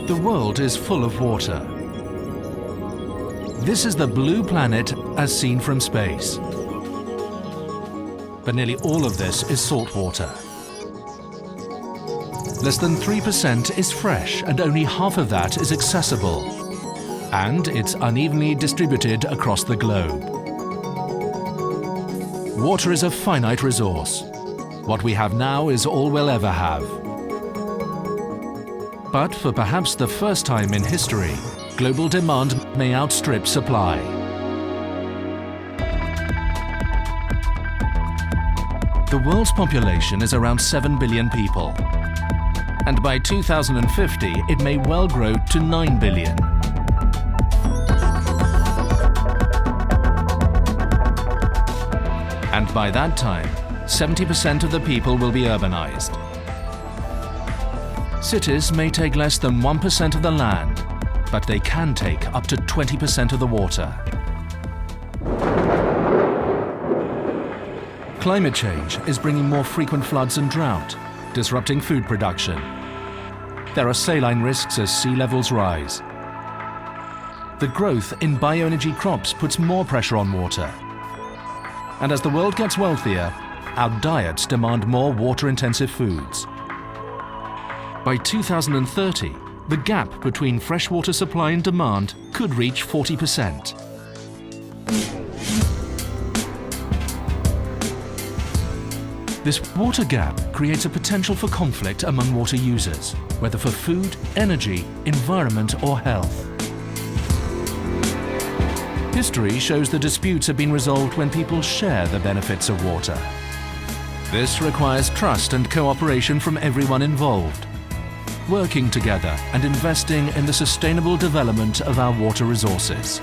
The world is full of water. This is the blue planet as seen from space. But nearly all of this is salt water. Less than 3% is fresh, and only half of that is accessible. And it's unevenly distributed across the globe. Water is a finite resource. What we have now is all we'll ever have. But for perhaps the first time in history, global demand may outstrip supply. The world's population is around 7 billion people. And by 2050, it may well grow to 9 billion. And by that time, 70% of the people will be urbanized. Cities may take less than 1% of the land, but they can take up to 20% of the water. Climate change is bringing more frequent floods and drought, disrupting food production. There are saline risks as sea levels rise. The growth in bioenergy crops puts more pressure on water. And as the world gets wealthier, our diets demand more water-intensive foods. By 2030, the gap between freshwater supply and demand could reach 40%. This water gap creates a potential for conflict among water users, whether for food, energy, environment or health. History shows the disputes have been resolved when people share the benefits of water. This requires trust and cooperation from everyone involved, working together and investing in the sustainable development of our water resources.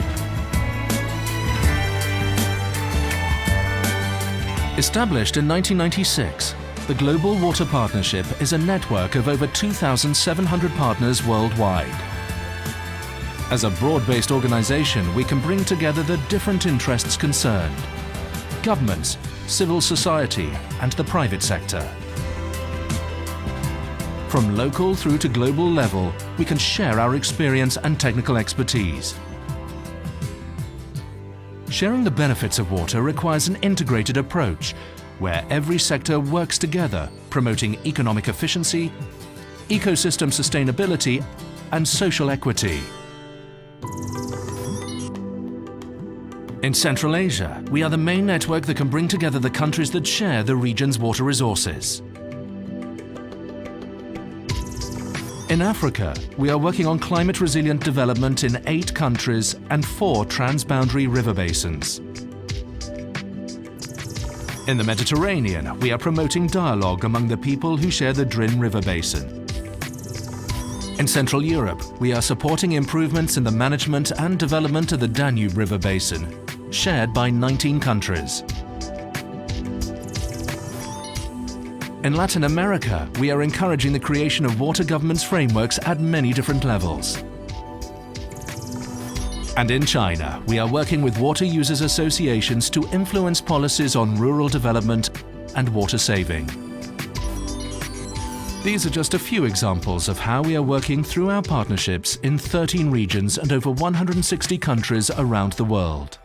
Established in 1996, the Global Water Partnership is a network of over 2,700 partners worldwide. As a broad-based organization, we can bring together the different interests concerned: governments, civil society, and the private sector. From local through to global level, we can share our experience and technical expertise. Sharing the benefits of water requires an integrated approach, where every sector works together, promoting economic efficiency, ecosystem sustainability, and social equity. In Central Asia, we are the main network that can bring together the countries that share the region's water resources. In Africa, we are working on climate-resilient development in 8 countries and 4 transboundary river basins. In the Mediterranean, we are promoting dialogue among the people who share the Drin River basin. In Central Europe, we are supporting improvements in the management and development of the Danube River basin, shared by 19 countries. In Latin America, we are encouraging the creation of water governance frameworks at many different levels. And in China, we are working with water users associations to influence policies on rural development and water saving. These are just a few examples of how we are working through our partnerships in 13 regions and over 160 countries around the world.